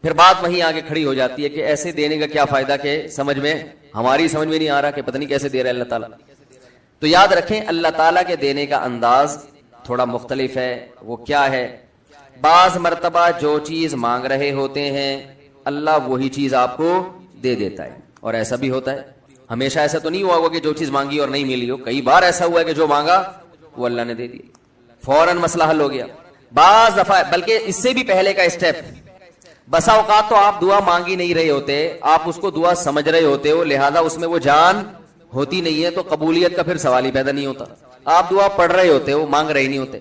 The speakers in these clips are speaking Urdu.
پھر بات وہیں آگے کھڑی ہو جاتی ہے کہ ایسے دینے کا کیا فائدہ کہ ہماری سمجھ میں نہیں آ رہا کہ پتہ نہیں کیسے دے رہا ہے اللہ تعالیٰ. تو یاد رکھیں اللہ تعالیٰ کے دینے کا انداز تھوڑا مختلف ہے. وہ کیا ہے؟ بعض مرتبہ جو چیز مانگ رہے ہوتے ہیں اللہ وہی چیز آپ کو دے دیتا ہے. اور ایسا بھی ہوتا ہے, ہمیشہ ایسا تو نہیں ہوا ہوگا کہ جو چیز مانگی اور نہیں ملی ہو. کئی بار ایسا ہوا ہے کہ جو مانگا وہ اللہ نے دے دیا, فوراً مسئلہ حل ہو گیا. بعض دفعہ بلکہ اس سے بھی پہلے کا اسٹیپ, بسا اوقات تو آپ دعا مانگ ہی نہیں رہے ہوتے, آپ اس کو دعا سمجھ رہے ہوتے ہو, لہذا اس میں وہ جان ہوتی نہیں ہے, تو قبولیت کا پھر سوال ہی پیدا نہیں ہوتا. آپ دعا پڑھ رہے ہوتے ہو, مانگ رہے نہیں ہوتے.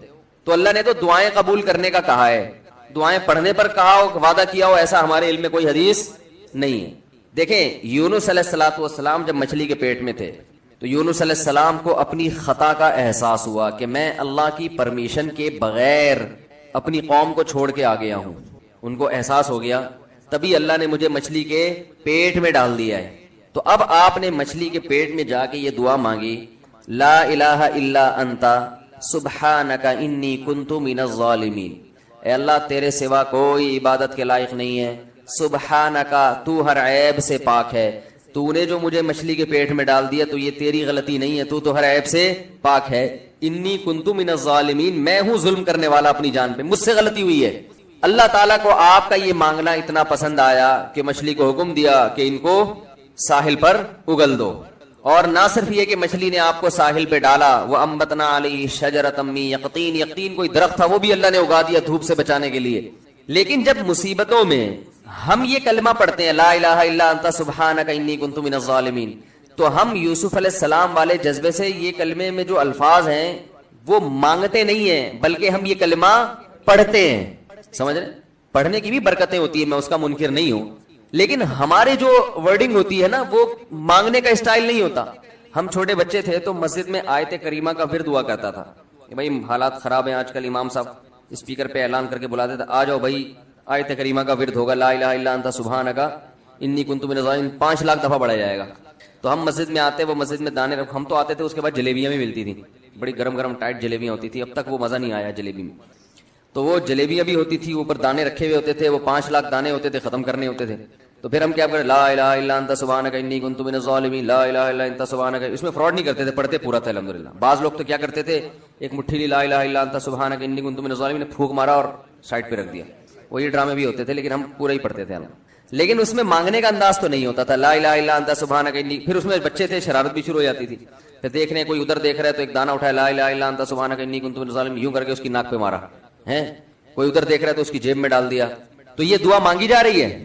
تو اللہ نے تو دعائیں قبول کرنے کا کہا ہے, دعائیں پڑھنے پر کہا ہو, وعدہ کیا ہو, ایسا ہمارے علم میں کوئی حدیث نہیں ہے. دیکھیں یونس علیہ الصلوۃ والسلام جب مچھلی کے پیٹ میں تھے تو یونس علیہ السلام کو اپنی خطا کا احساس ہوا کہ میں اللہ کی پرمیشن کے بغیر اپنی قوم کو چھوڑ کے آ گیا ہوں. ان کو احساس ہو گیا, تبھی اللہ نے مجھے مچھلی کے پیٹ میں ڈال دیا ہے. تو اب آپ نے مچھلی کے پیٹ میں جا کے یہ دعا مانگی, لا الہ الا انت سبحانک انی کنت من الظالمین. اے اللہ تیرے سوا کوئی عبادت کے لائق نہیں ہے, سبحانکا تو ہر عیب سے پاک ہے, تو نے جو مجھے مچھلی کے پیٹ میں ڈال دیا تو یہ تیری غلطی نہیں ہے, تو ہر عیب سے پاک ہے. انی کنت من الظالمین, میں ہوں ظلم کرنے والا اپنی جان پہ, مجھ سے غلطی ہوئی ہے. اللہ تعالیٰ کو آپ کا یہ مانگنا اتنا پسند آیا کہ مچھلی کو حکم دیا کہ ان کو ساحل پر اگل دو. اور نہ صرف یہ کہ مچھلی نے آپ کو ساحل پہ ڈالا, وَأَنبَتْنَا عَلَيْهِ شَجَرَةً مِّن يَقْطِينٍ, یقطین کوئی درخت تھا وہ بھی اللہ نے اگا دیا دھوپ سے بچانے کے لیے. لیکن جب مصیبتوں میں ہم یہ کلمہ پڑھتے ہیں لا الہ الا انت سبحانک انی کنت من الظالمین, تو ہم یوسف علیہ السلام والے جذبے سے یہ کلمے میں جو الفاظ ہیں وہ مانگتے نہیں ہیں, بلکہ ہم یہ کلمہ پڑھتے ہیں. سمجھ رہے, پڑھنے کی بھی برکتیں ہوتی ہیں, میں اس کا منکر نہیں ہوں, لیکن ہمارے جو ورڈنگ ہوتی ہے نا وہ مانگنے کا اسٹائل نہیں ہوتا. ہم چھوٹے بچے تھے تو مسجد میں آیت کریمہ کا ورد ہوا کرتا تھا کہ بھائی حالات خراب ہیں آج کل, امام صاحب اسپیکر پہ اعلان کر کے بلاتے تھے, آ جاؤ بھائی آیت کریمہ کا ورد ہوگا, لا الہ الا انت سبحانک انی کنت من الظالمین, 5 لاکھ دفعہ پڑھا جائے گا. تو ہم مسجد میں آتے, وہ مسجد میں دانے ہم تو آتے تھے, اس کے بعد جلیبیاں بھی ملتی تھیں, بڑی گرم گرم ٹائٹ جلیبیاں ہوتی تھی. اب تک وہ مزہ نہیں آیا جلیبی میں. تو وہ جلیبیاں بھی ہوتی تھی, اوپر دانے رکھے ہوئے ہوتے تھے, وہ 5 لاکھ دانے ہوتے تھے, ختم کرنے ہوتے تھے. تو پھر ہم کیا کریں, لا الہ الا انت سبحانک انی کنت من الظالمین, لا الہ الا انت سبحانک. اس میں فراڈ نہیں کرتے تھے, پڑھتے پورا تھا الحمدللہ. بعض لوگ تو کیا کرتے تھے, ایک مٹھی لی لا الہ الا انت سبحانک انی کنت من الظالمین, پھونک مارا اور سائڈ پہ رکھ دیا. وہ یہ ڈرامے بھی ہوتے تھے, لیکن ہم پورا ہی پڑھتے تھے. لیکن اس میں مانگنے کا انداز تو نہیں ہوتا تھا, لا الہ الا انت سبحانک انی. پھر اس میں بچے تھے, شرارت بھی شروع ہو جاتی تھی. پھر دیکھ رہے ہیں کوئی ادھر دیکھ رہا ہے تو ایک دانہ اٹھایا, لا الہ الا انت سبحانک انی کنت من الظالمین, یوں کر کے اس کی ناک پہ مارا ہے. کوئی ادھر دیکھ رہا ہے تو اس کی جیب میں ڈال دیا. تو یہ دعا مانگی جا رہی ہے,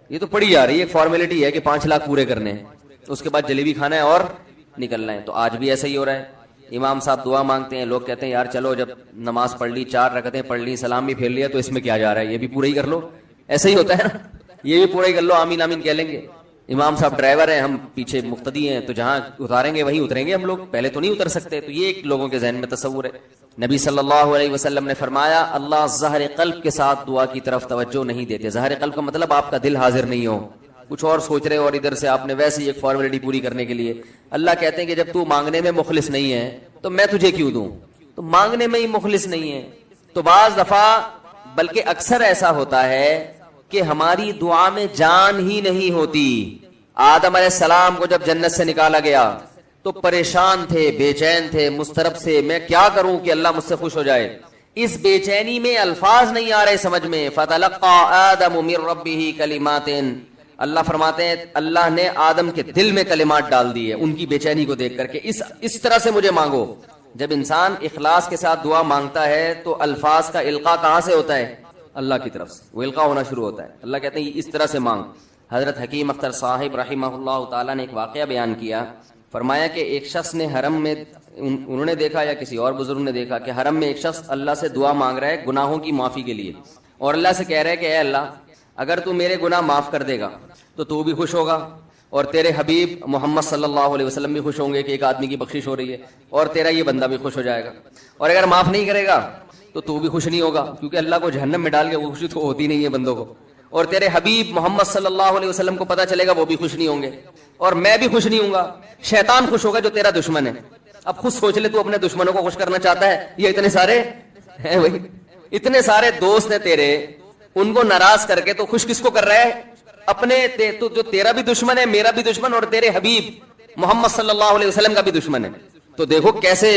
یہ تو پڑھی جا رہی ہے, ایک فارمیلٹی ہے کہ 5 لاکھ پورے کرنے ہیں, اس کے بعد جلیبی کھانا ہے اور نکلنا ہے. تو آج بھی ایسا ہی ہو رہا ہے. امام صاحب دعا مانگتے ہیں, لوگ کہتے ہیں یار چلو جب نماز پڑھ لی, 4 رکعتیں پڑھ لی, سلام بھی پھیر لیا, تو اس میں کیا جا رہا ہے, یہ بھی پورا ہی کر لو. ایسا ہی ہوتا ہے نا, یہ بھی پورا ہی کر لو, آمین آمین کہہ لیں گے. امام صاحب ڈرائیور ہیں, ہم پیچھے مقتدی ہیں, تو جہاں اتاریں گے وہیں اتریں گے ہم لوگ, پہلے تو نہیں اتر سکتے. تو یہ ایک لوگوں کے ذہن میں تصور ہے. نبی صلی اللہ علیہ وسلم نے فرمایا اللہ ظاہر قلب کے ساتھ دعا کی طرف توجہ نہیں دیتے. ظاہر قلب کا مطلب آپ کا دل حاضر نہیں ہو, کچھ اور سوچ رہے ہو, اور ادھر سے آپ نے ویسے ہی ایک فارمیلٹی پوری کرنے کے لیے. اللہ کہتے ہیں کہ جب تو مانگنے میں مخلص نہیں ہے تو میں تجھے کیوں دوں. تو مانگنے میں ہی مخلص نہیں ہے. تو بعض دفعہ بلکہ اکثر ایسا ہوتا ہے کہ ہماری دعا میں جان ہی نہیں ہوتی. آدم علیہ السلام کو جب جنت سے نکالا گیا تو پریشان تھے, بے چین تھے, مضطرب سے, میں کیا کروں کہ اللہ مجھ سے خوش ہو جائے. اس بے چینی میں الفاظ نہیں آ رہے سمجھ میں. فَتَلَقَّى آدَمُ مِن رَبِّهِ كَلِمَاتٍ, اللہ فرماتے ہیں اللہ نے آدم کے دل میں کلمات ڈال دیے ان کی بے چینی کو دیکھ کر کے, اس طرح سے مجھے مانگو. جب انسان اخلاص کے ساتھ دعا مانگتا ہے تو الفاظ کا القاء کہاں سے ہوتا ہے, اللہ کی طرف سے وہ القاء ہونا شروع ہوتا ہے. اللہ کہتے ہیں اس طرح سے مانگ. حضرت حکیم اختر صاحب رحمہ اللہ تعالیٰ نے ایک واقعہ بیان کیا, فرمایا کہ ایک شخص نے حرم میں, انہوں نے دیکھا یا کسی اور بزرگ نے دیکھا کہ حرم میں ایک شخص اللہ سے دعا مانگ رہا ہے گناہوں کی معافی کے لیے, اور اللہ سے کہہ رہا ہے کہ اے اللہ اگر تو میرے گناہ معاف کر دے گا تو بھی خوش ہوگا, اور تیرے حبیب محمد صلی اللہ علیہ وسلم بھی خوش ہوں گے کہ ایک آدمی کی بخشش ہو رہی ہے, اور تیرا یہ بندہ بھی خوش ہو جائے گا. اور اگر معاف نہیں کرے گا تو بھی خوش نہیں ہوگا, کیونکہ اللہ کو جہنم میں ڈال کے وہ خوشی تو ہوتی نہیں ہے بندوں کو. اور تیرے حبیب محمد صلی اللہ علیہ وسلم کو پتہ چلے گا وہ بھی خوش نہیں ہوں گے, اور میں بھی خوش نہیں ہوں گا. شیطان خوش ہوگا جو تیرا دشمن ہے. اب خود سوچ لے, تو اپنے دشمنوں کو خوش کرنا چاہتا ہے, یہ اتنے سارے ہیں بھائی, اتنے سارے دوست ہیں تیرے, ان کو ناراض کر کے تو خوش کس کو کر رہا ہے؟ اپنے تو جو تیرا بھی دشمن ہے، میرا بھی دشمن، اور تیرے حبیب محمد صلی اللہ علیہ وسلم کا بھی دشمن ہے. تو دیکھو کیسے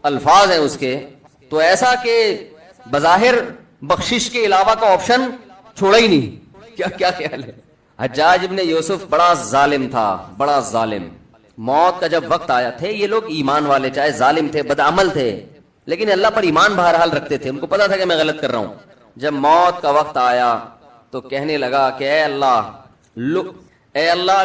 الفاظ ہیں اس کے. تو ایسا کہ بظاہر بخشش کے علاوہ کا آپشن چھوڑا ہی نہیں. کیا خیال ہے؟ حجاج ابن یوسف بڑا ظالم تھا، بڑا ظالم. موت کا جب وقت آیا، تھے یہ لوگ ایمان والے، چاہے ظالم تھے، بدعمل تھے، لیکن اللہ پر ایمان بہرحال رکھتے تھے. ان کو پتا تھا کہ میں غلط کر رہا ہوں. جب موت کا وقت آیا تو کہنے لگا کہ اے اللہ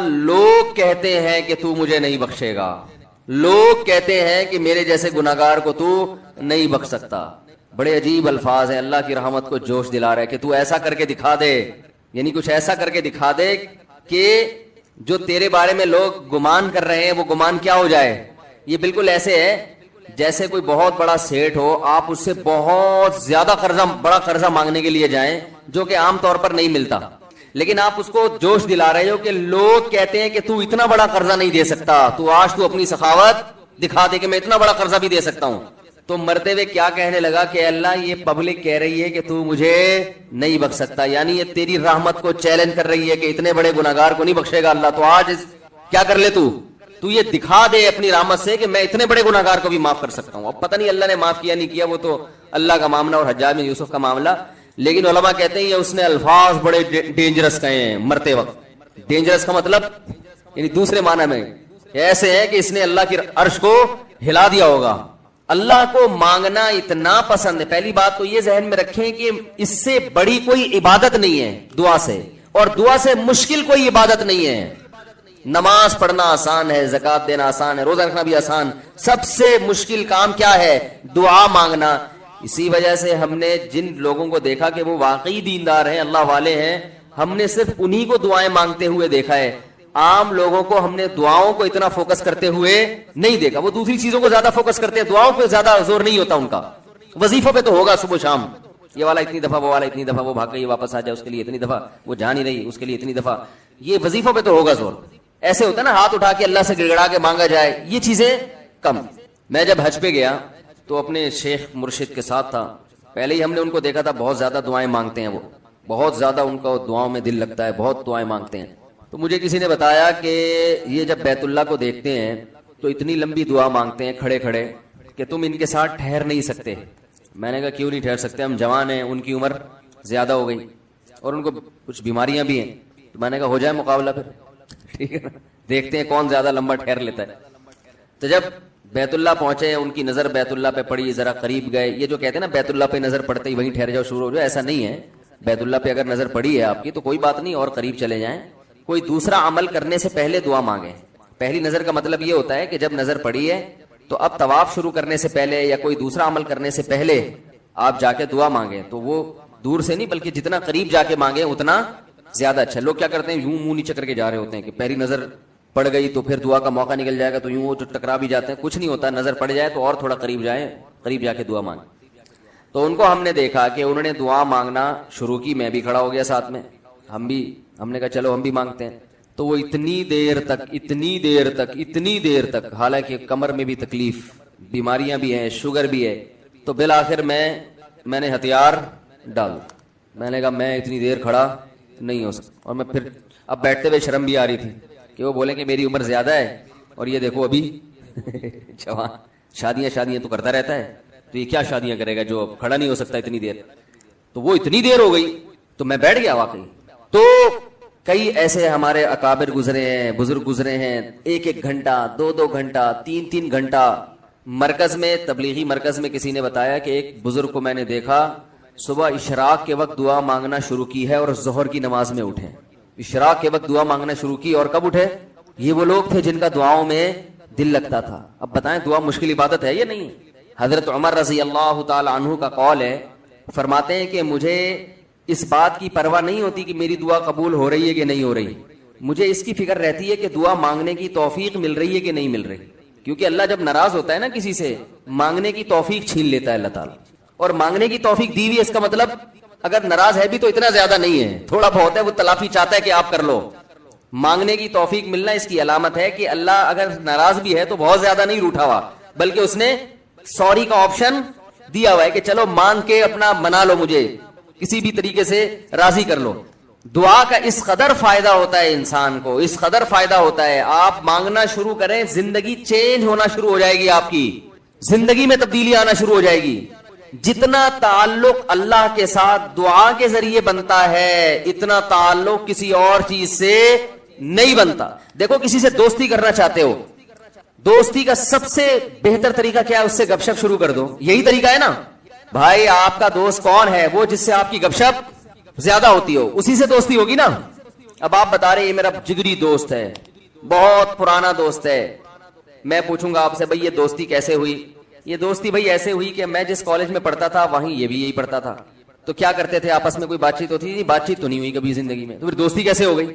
لوگ کہتے ہیں کہ تو مجھے نہیں بخشے گا، لوگ کہتے ہیں کہ میرے جیسے گناہگار کو تو نہیں بخش سکتا. بڑے عجیب الفاظ ہیں، اللہ کی رحمت کو جوش دلا رہے کہ تو ایسا کر کے دکھا دے، یعنی کچھ ایسا کر کے دکھا دے کہ جو تیرے بارے میں لوگ گمان کر رہے ہیں وہ گمان کیا ہو جائے. یہ بالکل ایسے ہے جیسے کوئی بہت بڑا سیٹ ہو، آپ اس سے بہت زیادہ بڑا قرضہ مانگنے کے لیے جائیں جو کہ عام طور پر نہیں ملتا، لیکن آپ اس کو جوش دلا رہے ہو کہ لوگ کہتے ہیں کہ تو اتنا بڑا قرضہ نہیں دے سکتا، تو آج تو اپنی سخاوت دکھا دے کہ میں اتنا بڑا قرضہ بھی دے سکتا ہوں. تو مرتے ہوئے کیا کہنے لگا کہ اللہ یہ پبلک کہہ رہی ہے کہ تو مجھے نہیں بخش سکتا، یعنی یہ تیری رحمت کو چیلنج کر رہی ہے کہ اتنے بڑے گناہگار کو نہیں بخشے گا اللہ. تو آج کیا کر لے، تو یہ دکھا دے اپنی رحمت سے کہ میں اتنے بڑے گناہگار کو بھی معاف کر سکتا ہوں. اب پتہ نہیں اللہ نے معاف کیا نہیں کیا، وہ تو اللہ کا معاملہ اور حجاج بن یوسف کا معاملہ. لیکن علماء کہتے ہیں یہ اس نے الفاظ بڑے ڈینجرس کہے ہیں مرتے وقت. ڈینجرس کا مطلب یعنی دوسرے معنی میں ایسے ہے کہ اس نے اللہ کی عرش کو ہلا دیا ہوگا. اللہ کو مانگنا اتنا پسند ہے. پہلی بات تو یہ ذہن میں رکھیں کہ اس سے بڑی کوئی عبادت نہیں ہے دعا سے، اور دعا سے مشکل کوئی عبادت نہیں ہے. نماز پڑھنا آسان ہے، زکات دینا آسان ہے، روزہ رکھنا بھی آسان. سب سے مشکل کام کیا ہے؟ دعا مانگنا. اسی وجہ سے ہم نے جن لوگوں کو دیکھا کہ وہ واقعی دیندار ہیں، اللہ والے ہیں، ہم نے صرف انہی کو دعائیں مانگتے ہوئے دیکھا ہے. عام لوگوں کو ہم نے دعاؤں کو اتنا فوکس کرتے ہوئے نہیں دیکھا. وہ دوسری چیزوں کو زیادہ فوکس کرتے ہیں، دعاؤں پہ زیادہ زور نہیں ہوتا ان کا. وظیفوں پہ تو ہوگا صبح شام، یہ والا اتنی دفعہ، وہ والا اتنی دفعہ، وہ بھاگ کے یہ واپس آ جائے اس کے لیے اتنی دفعہ، وہ جا نہیں رہی اس کے لیے اتنی دفعہ. یہ وظیفوں پہ تو ہوگا زور. ایسے ہوتا ہے نا ہاتھ اٹھا کے اللہ سے گڑگڑا کے مانگا جائے، یہ چیزیں کم. میں جب حج پہ گیا تو اپنے شیخ مرشد کے ساتھ تھا. پہلے ہی ہم نے ان کو دیکھا تھا بہت زیادہ دعائیں مانگتے ہیں، وہ بہت زیادہ ان کا دعاؤں میں دل لگتا ہے، بہت دعائیں مانگتے ہیں. تو مجھے کسی نے بتایا کہ یہ جب بیت اللہ کو دیکھتے ہیں تو اتنی لمبی دعا مانگتے ہیں کھڑے کھڑے کہ تم ان کے ساتھ ٹھہر نہیں سکتے. میں نے کہا کیوں نہیں ٹھہر سکتے، ہم جوان ہیں، ان کی عمر زیادہ ہو گئی اور ان کو کچھ بیماریاں بھی ہیں. تو میں نے کہا ہو جائے مقابلہ پھر، ٹھیک ہے نا، دیکھتے ہیں کون زیادہ لمبا ٹھہر لیتا ہے. تو جب بیت اللہ پہنچے، ان کی نظر بیت اللہ پہ پڑی، ذرا قریب گئے. یہ جو کہتے ہیں نا بیت اللہ پہ نظر پڑتے ہی وہیں ٹھہر جاؤ شروع ہو جاؤ، ایسا نہیں ہے. بیت اللہ پہ اگر نظر پڑی ہے آپ کی تو کوئی بات نہیں، اور قریب چلے جائیں. کوئی دوسرا عمل کرنے سے پہلے دعا مانگیں. پہلی نظر کا مطلب یہ ہوتا ہے کہ جب نظر پڑی ہے تو اب طواف شروع کرنے سے پہلے یا کوئی دوسرا عمل کرنے سے پہلے آپ جا کے دعا مانگیں. تو وہ دور سے نہیں بلکہ جتنا قریب جا کے مانگیں اتنا زیادہ اچھا. لوگ کیا کرتے ہیں، یوں منہ نہیں چکر کے جا رہے ہوتے ہیں کہ پہلی نظر پڑ گئی تو پھر دعا کا موقع نکل جائے گا، تو یوں وہ ٹکرا بھی جاتے ہیں. کچھ نہیں ہوتا، نظر پڑ جائے تو اور تھوڑا قریب جائیں، قریب جا کے دعا مانگیں. تو ان کو ہم نے دیکھا کہ انہوں نے دعا مانگنا شروع کی. میں بھی کھڑا ہو گیا ساتھ میں، ہم نے کہا چلو ہم بھی مانگتے ہیں. تو وہ اتنی دیر تک حالانکہ کمر میں بھی تکلیف، بیماریاں بھی ہیں، شوگر بھی ہے. تو بالآخر میں نے ہتھیار ڈال. میں نے کہا میں اتنی دیر کھڑا نہیں ہو سکتا. اور میں پھر اب بیٹھتے ہوئے شرم بھی آ رہی تھی کہ وہ بولیں کہ میری عمر زیادہ ہے اور یہ دیکھو ابھی جوان، شادیاں تو کرتا رہتا ہے، تو یہ کیا شادیاں کرے گا جو کھڑا نہیں ہو سکتا اتنی دیر. تو وہ اتنی دیر ہو گئی تو میں بیٹھ گیا واقعی. تو کئی ایسے ہمارے اکابر گزرے ہیں، بزرگ گزرے ہیں، 1 گھنٹہ 2 گھنٹہ 3 گھنٹہ. مرکز میں، تبلیغی مرکز میں کسی نے بتایا کہ ایک بزرگ کو میں نے دیکھا صبح اشراق کے وقت دعا مانگنا شروع کی ہے اور ظہر کی نماز میں اٹھے. اشراق کے وقت دعا مانگنا شروع کی اور کب اٹھے؟ یہ وہ لوگ تھے جن کا دعاؤں میں دل لگتا تھا. اب بتائیں دعا مشکل عبادت ہے یا نہیں؟ حضرت عمر رضی اللہ تعالی عنہ کا قول ہے، فرماتے ہیں کہ مجھے اس بات کی پرواہ نہیں ہوتی کہ میری دعا قبول ہو رہی ہے کہ نہیں ہو رہی، مجھے اس کی فکر رہتی ہے کہ دعا مانگنے کی توفیق مل رہی ہے کہ نہیں مل رہی. کیونکہ اللہ جب ناراض ہوتا ہے نا کسی سے، مانگنے کی توفیق چھین لیتا ہے اللہ تعالیٰ. اور مانگنے کی توفیق دی ہوئی، اس کا مطلب اگر ناراض ہے بھی تو اتنا زیادہ نہیں ہے، تھوڑا بہت ہے، وہ تلافی چاہتا ہے کہ آپ کر لو. مانگنے کی توفیق ملنا اس کی علامت ہے کہ اللہ اگر ناراض بھی ہے تو بہت زیادہ نہیں روٹھا ہوا، بلکہ اس نے سوری کا آپشن دیا ہوا ہے کہ چلو مانگ کے اپنا منا لو مجھے کسی بھی طریقے سے راضی کر لو. دعا کا اس قدر فائدہ ہوتا ہے انسان کو, اس قدر فائدہ ہوتا ہے, آپ مانگنا شروع کریں زندگی چینج ہونا شروع ہو جائے گی, آپ کی زندگی میں تبدیلی آنا شروع ہو جائے گی. جتنا تعلق اللہ کے ساتھ دعا کے ذریعے بنتا ہے اتنا تعلق کسی اور چیز سے نہیں بنتا. دیکھو کسی سے دوستی کرنا چاہتے ہو, دوستی کا سب سے بہتر طریقہ کیا ہے؟ اس سے گپ شپ شروع کر دو. یہی طریقہ ہے نا بھائی. آپ کا دوست کون ہے؟ وہ جس سے آپ کی گپ شپ زیادہ ہوتی ہو, اسی سے دوستی ہوگی نا. اب آپ بتا رہے یہ میرا جگری دوست ہے, بہت پرانا دوست ہے. میں پوچھوں گا آپ سے بھائی یہ دوستی کیسے ہوئی؟ یہ دوستی بھائی ایسے ہوئی کہ میں جس کالج میں پڑھتا تھا وہیں یہ بھی یہی پڑھتا تھا, تو کیا کرتے تھے آپس میں, کوئی بات چیت ہوتی تھی؟ بات چیت تو نہیں ہوئی کبھی زندگی میں, تو پھر دوستی کیسے ہو گئی؟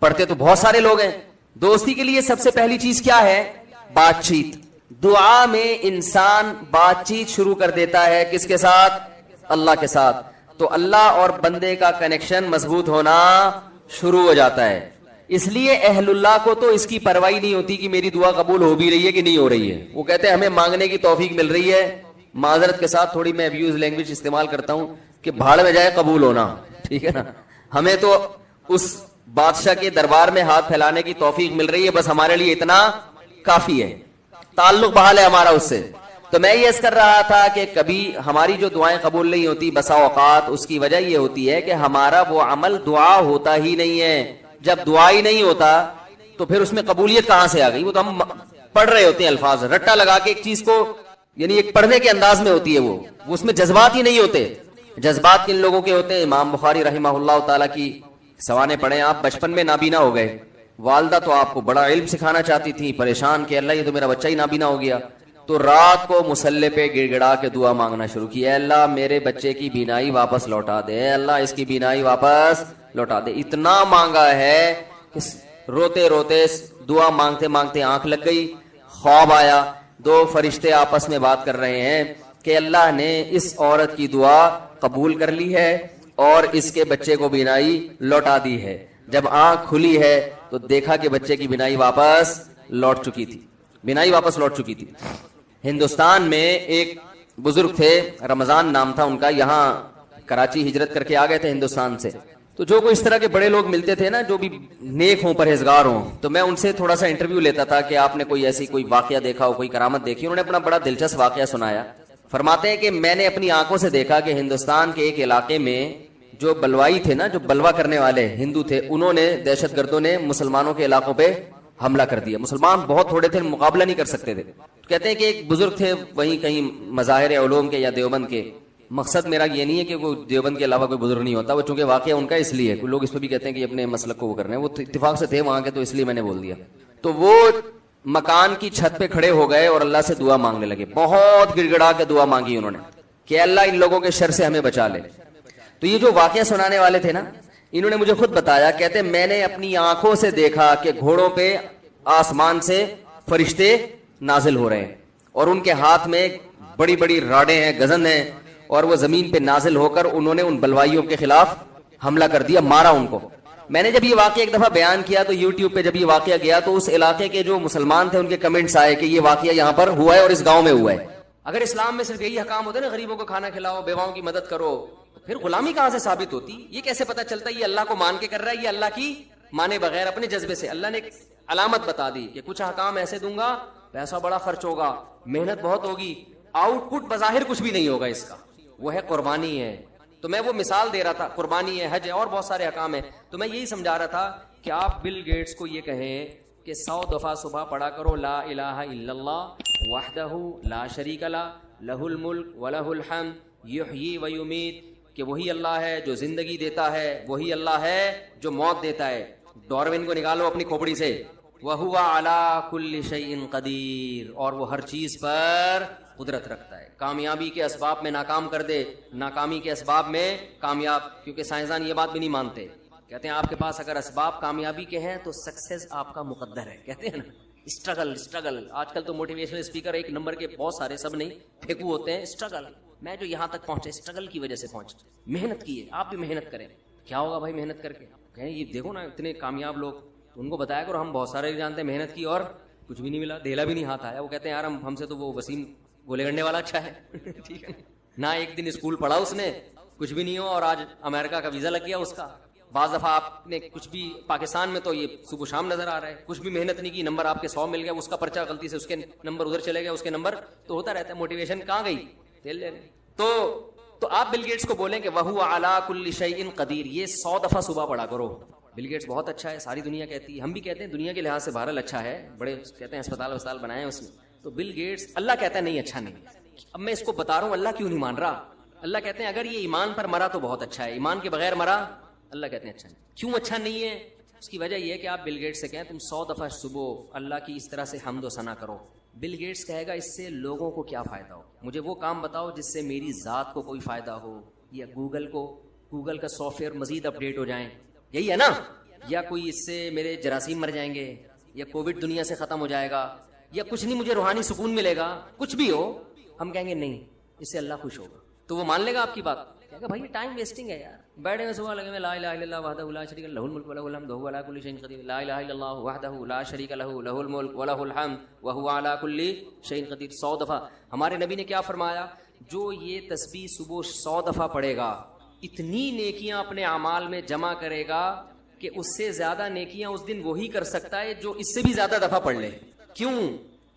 پڑھتے تو بہت سارے لوگ ہیں. دوستی کے لیے سب سے پہلی چیز کیا ہے؟ بات چیت. دعا میں انسان بات چیت شروع کر دیتا ہے کس کے ساتھ؟ اللہ کے ساتھ. تو اللہ اور بندے کا کنیکشن مضبوط ہونا شروع ہو جاتا ہے. اس لیے اہل اللہ کو تو اس کی پرواہ نہیں ہوتی کہ میری دعا قبول ہو بھی رہی ہے کہ نہیں ہو رہی ہے. وہ کہتے ہیں ہمیں مانگنے کی توفیق مل رہی ہے. معذرت کے ساتھ تھوڑی میں ابیوز لینگویج استعمال کرتا ہوں کہ بھاڑ میں جائے قبول ہونا, ٹھیک ہے نا. ہمیں تو اس بادشاہ کے دربار میں ہاتھ پھیلانے کی توفیق مل رہی ہے, بس ہمارے لیے اتنا کافی ہے. تعلق بحال ہے ہمارا اس سے. تو میں یہ عرض کر رہا تھا کہ کبھی ہماری جو دعائیں قبول نہیں ہوتی بسا اوقات اس کی وجہ یہ ہوتی ہے کہ ہمارا وہ عمل دعا ہوتا ہی نہیں ہے. جب دعا ہی نہیں ہوتا تو پھر اس میں قبولیت کہاں سے آ گئی؟ وہ تو ہم پڑھ رہے ہوتے ہیں الفاظ رٹا لگا کے ایک چیز کو, یعنی ایک پڑھنے کے انداز میں ہوتی ہے وہ اس میں جذبات ہی نہیں ہوتے. جذبات کن لوگوں کے ہوتے ہیں؟ امام بخاری رحمہ اللہ تعالیٰ کی سوانے پڑھیں آپ. بچپن میں نابینا ہو گئے, والدہ تو آپ کو بڑا علم سکھانا چاہتی تھی, پریشان کہ اللہ یہ تو میرا بچہ ہی نابینا ہو گیا. تو رات کو مصلے پہ گڑ گڑا کے دعا مانگنا شروع کی, اللہ میرے بچے کی بینائی واپس لوٹا دے, اللہ اس کی بینائی واپس لوٹا دے. اتنا مانگا ہے کہ روتے روتے دعا مانگتے مانگتے آنکھ لگ گئی. خواب آیا, دو فرشتے آپس میں بات کر رہے ہیں کہ اللہ نے اس عورت کی دعا قبول کر لی ہے اور اس کے بچے کو بینائی لوٹا دی ہے. جب آنکھ کھلی ہے تو دیکھا کہ بچے کی بینائی واپس لوٹ چکی تھی, بینائی واپس لوٹ چکی تھی. ہندوستان میں ایک بزرگ تھے, رمضان نام تھا ان کا, یہاں کراچی ہجرت کر کے آ گئے تھے ہندوستان سے. تو جو کوئی اس طرح کے بڑے لوگ ملتے تھے نا جو بھی نیک ہوں پرہیزگار ہوں, تو میں ان سے تھوڑا سا انٹرویو لیتا تھا کہ آپ نے کوئی ایسی کوئی واقعہ دیکھا ہو, کوئی کرامت دیکھی. انہوں نے اپنا بڑا دلچسپ واقعہ سنایا. فرماتے ہیں کہ میں نے اپنی آنکھوں سے دیکھا کہ ہندوستان کے ایک علاقے میں جو بلوائی تھے نا, جو بلوا کرنے والے ہندو تھے, انہوں نے, دہشت گردوں نے مسلمانوں کے علاقوں پہ حملہ کر دیا. مسلمان بہت تھوڑے تھے, مقابلہ نہیں کر سکتے تھے. کہتے ہیں کہ ایک بزرگ تھے وہیں کہیں مظاہر علوم کے یا دیوبند کے. مقصد میرا یہ نہیں ہے کہ کوئی دیوبند کے علاوہ کوئی بزرگ نہیں ہوتا, وہ چونکہ واقعہ ان کا اس لیے, کوئی لوگ اس پہ بھی کہتے ہیں کہ اپنے مسلک کو وہ کر رہے ہیں, وہ اتفاق سے تھے وہاں کے, تو اس لیے میں نے بول دیا. تو وہ مکان کی چھت پہ کھڑے ہو گئے اور اللہ سے دعا مانگنے لگے. بہت گڑ گڑا کے دعا مانگی انہوں نے کہ اللہ ان لوگوں کے شر سے ہمیں بچا لے. تو یہ جو واقعہ سنانے والے تھے نا, انہوں نے مجھے خود بتایا, کہتے میں نے اپنی آنکھوں سے دیکھا کہ گھوڑوں پہ آسمان سے فرشتے نازل ہو رہے ہیں اور ان کے ہاتھ میں بڑی بڑی راڑیں ہیں, گزن ہیں, اور وہ زمین پہ نازل ہو کر انہوں نے ان بلوائیوں کے خلاف حملہ کر دیا, مارا ان کو. میں نے جب یہ واقعہ ایک دفعہ بیان کیا تو یوٹیوب پہ جب یہ واقعہ گیا تو اس علاقے کے جو مسلمان تھے ان کے کمنٹس آئے کہ یہ واقعہ یہاں پر ہوا ہے اور اس گاؤں میں ہوا ہے. اگر اسلام میں صرف یہی حکام ہوتے نا, غریبوں کو کھانا کھلاؤ, بیواؤں کی مدد کرو, تو پھر غلامی کہاں سے ثابت ہوتی؟ یہ کیسے پتہ چلتا یہ اللہ کو مان کے کر رہا ہے, یہ اللہ کی مانے بغیر اپنے جذبے سے. اللہ نے علامت بتا دی کہ کچھ حکام ایسے دوں گا, پیسہ بڑا خرچ ہوگا, محنت بہت ہوگی, آؤٹ پٹ بظاہر کچھ بھی نہیں ہوگا اس کا, وہ ہے قربانی ہے. تو میں وہ مثال دے رہا تھا, قربانی ہے, حج ہے, اور بہت سارے حکام ہیں. تو میں یہی سمجھا رہا تھا کہ آپ بل گیٹس کو یہ کہیں کہ 100 دفعہ صبح پڑھا کرو لا الہ الا اللہ وحدہ لا شریک لہ لہ الملک ولہ الحمد یحیی و یمیت, کہ وہی اللہ ہے جو زندگی دیتا ہے, وہی اللہ ہے جو موت دیتا ہے. ڈاروین کو نکالو اپنی کھوپڑی سے, وَهُوَ عَلَى كُلِّ شَيْءٍ قَدِيرٌ, اور وہ ہر چیز پر قدرت رکھتا ہے. کامیابی کے اسباب میں ناکام کر دے, ناکامی کے اسباب میں کامیاب. کیونکہ سائنسدان یہ بات بھی نہیں مانتے, کہتے ہیں آپ کے پاس اگر اسباب کامیابی کے ہیں تو سکسیس آپ کا مقدر ہے. کہتے ہیں نا اسٹرگل. آج کل تو موٹیویشنل اسپیکر ایک نمبر کے بہت سارے, سب نہیں, پھینکو ہوتے ہیں. اسٹرگل, میں جو یہاں تک پہنچے اسٹرگل کی وجہ سے پہنچے, محنت کی ہے. آپ بھی محنت کریں. کیا ہوگا بھائی محنت کر کے؟ کہیں یہ دیکھو نا اتنے کامیاب لوگ, ان کو بتایا کرو ہم بہت سارے جانتے ہیں محنت کی اور کچھ بھی نہیں ملا, دھیلا بھی نہیں ہاتھ آیا. وہ کہتے ہیں یار ہم سے تو وہ وسیم گولے گنڈے والا اچھا ہے. ٹھیک ہے نا, ایک دن اسکول پڑھا اس نے, کچھ بھی نہیں ہو اور آج امریکہ کا ویزا لگ گیا اس کا. بعض دفعہ آپ نے کچھ بھی پاکستان میں تو یہ صبح شام نظر آ رہا ہے, کچھ بھی محنت نہیں کی, نمبر آپ کے 100 مل گیا, اس کا پرچہ غلطی سے اس کے نمبر ادھر چلے گیا, اس کے نمبر تو ہوتا رہتا ہے. موٹیویشن کہاں گئی؟ تیل لے لیں. تو آپ بل گیٹس کو بولیں کہ وَهُوَ عَلَىٰ كُلِّ شَيْءٍ قَدِيرٌ, یہ 100 دفعہ صبح پڑھا کرو. بل گیٹس بہت اچھا ہے, ساری دنیا کہتی ہے, ہم بھی کہتے ہیں دنیا کے لحاظ سے بہرحال اچھا ہے, بڑے کہتے ہیں اسپتال بنائے ہیں اس میں. تو بل گیٹس, اللہ کہتا ہے نہیں اچھا نہیں. اب میں اس کو بتا رہا ہوں, اللہ کیوں نہیں مان رہا؟ اللہ کہتے ہیں اگر یہ ایمان پر مرا تو بہت اچھا ہے, ایمان کے بغیر مرا اللہ کہتے ہیں اچھا نہیں. کیوں اچھا نہیں ہے؟ اس کی وجہ یہ ہے کہ آپ بل گیٹس سے کہیں تم 100 دفعہ صبح اللہ کی اس طرح سے حمد و ثنا کرو. بل گیٹس کہے گا اس سے لوگوں کو کیا فائدہ ہو, مجھے وہ کام بتاؤ جس سے میری ذات کو کوئی فائدہ ہو, یا گوگل کا سافٹ ویئر مزید اپڈیٹ ہو جائیں, یہی ہے نا, یا کوئی اس سے میرے جراثیم مر جائیں گے, یا کووڈ دنیا سے ختم ہو جائے گا, یا کچھ نہیں مجھے روحانی سکون ملے گا, کچھ بھی ہو. ہم کہیں گے نہیں, اس سے اللہ خوش ہوگا. تو وہ مان لے گا آپ کی بات, کہے گا بھائی یہ ٹائم ویسٹنگ ہے یار, بیٹھے میں صبح لگے میں لا الہ الا اللہ وحدہ لا شریک لہ الملک ولہ الحمد وہو علی کل شیء قدیر, لا الہ الا اللہ وحدہ لا شریک لہ لہ الملک ولہ الحمد وہو علی کل شیء قدیر 100 دفعہ. ہمارے نبی نے کیا فرمایا؟ جو یہ تسبیح صبح 100 دفعہ پڑھے گا, اتنی نیکیاں اپنے اعمال میں جمع کرے گا کہ اس سے زیادہ نیکیاں اس دن وہی کر سکتا ہے جو اس سے بھی زیادہ دفعہ پڑھ لے. کیوں؟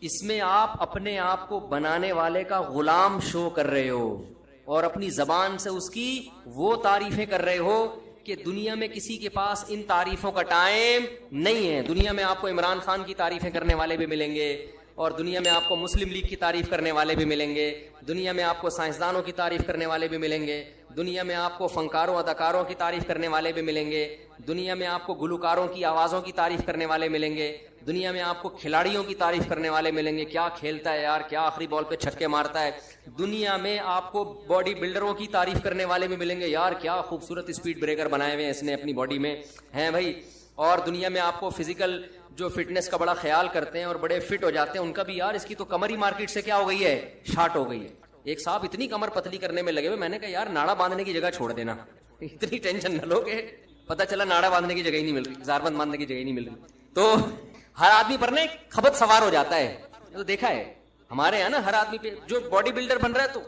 اس میں آپ اپنے آپ کو بنانے والے کا غلام شو کر رہے ہو, اور اپنی زبان سے اس کی وہ تعریفیں کر رہے ہو کہ دنیا میں کسی کے پاس ان تعریفوں کا ٹائم نہیں ہے. دنیا میں آپ کو عمران خان کی تعریفیں کرنے والے بھی ملیں گے, اور دنیا میں آپ کو مسلم لیگ کی تعریف کرنے والے بھی ملیں گے, دنیا میں آپ کو سائنسدانوں کی تعریف کرنے والے بھی ملیں گے, دنیا میں آپ کو فنکاروں اداکاروں کی تعریف کرنے والے بھی ملیں گے, دنیا میں آپ کو گلوکاروں کی آوازوں کی تعریف کرنے والے ملیں گے, دنیا میں آپ کو کھلاڑیوں کی تعریف کرنے والے ملیں گے, کیا کھیلتا ہے یار, کیا آخری بال پہ چھکے مارتا ہے. دنیا میں آپ کو باڈی بلڈروں کی تعریف کرنے والے بھی ملیں گے, یار کیا خوبصورت اسپیڈ بریکر بنائے ہوئے اس نے اپنی باڈی میں ہیں بھائی. اور دنیا میں آپ کو فزیکل جو فٹنس کا بڑا خیال کرتے ہیں اور بڑے فٹ ہو جاتے ہیں, ان کا بھی یار اس کی تو کمر ہی مارکیٹ سے کیا ہو گئی ہے, شارٹ ہو گئی ہے. ایک صاحب اتنی کمر پتلی کرنے میں لگے ہوئے, میں نے کہا یار ناڑا باندھنے کی جگہ چھوڑ دینا, اتنی ٹینشن نہ لو کہ پتہ چلا ناڑا باندھنے کی جگہ ہی نہیں مل رہی, زاربند باندھنے کی جگہ ہی نہیں مل رہی. تو ہر آدمی پر نا خبت سوار ہو جاتا ہے. تو دیکھا ہے ہمارے یہاں نا, ہر آدمی پہ جو باڈی بلڈر بن رہا ہے تو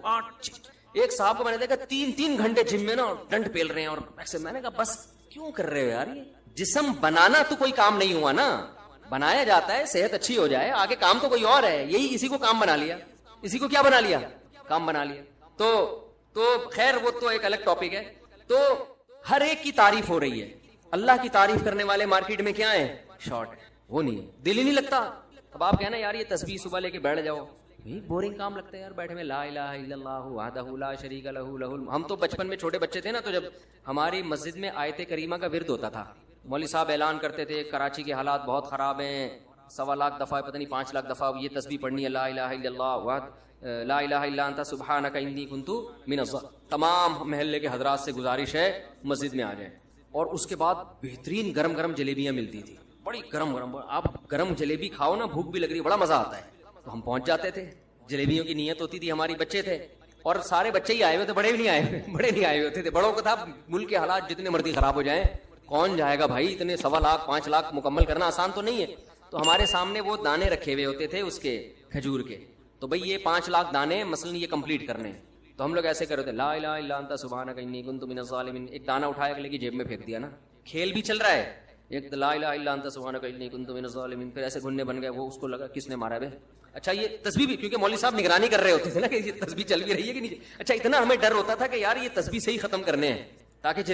ایک صاحب کو میں نے دیکھا 3 گھنٹے جم میں نا ڈنڈ پیل رہے ہیں, اور ایسے میں نے کہا بس کیوں کر رہے ہو یار, یہ جسم بنانا تو کوئی کام نہیں ہوا نا, بنایا جاتا ہے صحت اچھی ہو جائے, آگے کام تو کوئی اور ہے. یہی اسی کو کام بنا لیا, اسی کو کیا بنا لیا, کام بنا لیا. تو خیر وہ تو ایک الگ ٹاپک ہے. تو ہر ایک کی تعریف ہو رہی ہے, اللہ کی تعریف کرنے والے مارکیٹ میں کیا ہیں, شارٹ ہے, وہ نہیں ہے, دل ہی نہیں لگتا. اب آپ کہنا یار یہ تسبیح صبح لے کے بیٹھ جاؤ, بورنگ کام لگتا ہے یار بیٹھے میں, لا الہ الا اللہ وحدہ لا شریک لہ لہ. ہم تو بچپن میں چھوٹے بچے تھے نا, تو جب ہماری مسجد میں آیت کریمہ کا ورد ہوتا تھا, مولوی صاحب اعلان کرتے تھے کراچی کے حالات بہت خراب ہیں, 1.25 لاکھ دفعہ پتہ نہیں 5 لاکھ دفعہ یہ تسبیح پڑھنی ہے, لا الہ الا اللہ لا الہ الا انت سبحانک انی کنت من الظالمین. تمام محلے کے حضرات سے گزارش ہے مسجد میں آ جائیں. اور اس کے بعد بہترین گرم گرم جلیبیاں ملتی تھی, بڑی گرم گرم. آپ گرم جلیبی کھاؤ نا, بھوک بھی لگ رہی, بڑا مزہ آتا ہے. تو ہم پہنچ جاتے تھے, جلیبیوں کی نیت ہوتی تھی, ہماری بچے تھے, اور سارے بچے ہی آئے ہوئے تھے, بڑے بھی نہیں آئے ہوئے, بڑے نہیں آئے ہوئے ہوتے تھے. بڑوں کو تھا ملک کے حالات جتنے مرضی خراب ہو جائیں, کون جائے گا بھائی, اتنے 1.25 لاکھ 5 لاکھ مکمل کرنا آسان تو نہیں ہے. تو ہمارے سامنے وہ دانے رکھے ہوئے ہوتے تھے اس کے کھجور کے, تو بھئی یہ 5 لاکھ دانے مثلا یہ کمپلیٹ کرنے. تو ہم لوگ ایسے کر رہے تھے, لا الہ الا انت سبحانک انی کنت من الظالمین. ایک دانہ اٹھایا اگلے کی جیب میں پھینک دیا نا, کھیل بھی چل رہا ہے. ایک لا الہ الا انت سبحانک انی کنت من الظالمین, پھر ایسے گھننے بن گئے. وہ اس کو لگا کس نے مارا ہے. اچھا یہ تسبیح بھی, کیونکہ مولوی صاحب نگرانی کر رہے ہوتے تھے نا کہ یہ تسبیح چل بھی رہی ہے کہ نہیں. اچھا اتنا ہمیں ڈر ہوتا تھا کہ یار یہ تسبیح سے ہی ختم کرنے ہیں تاکہ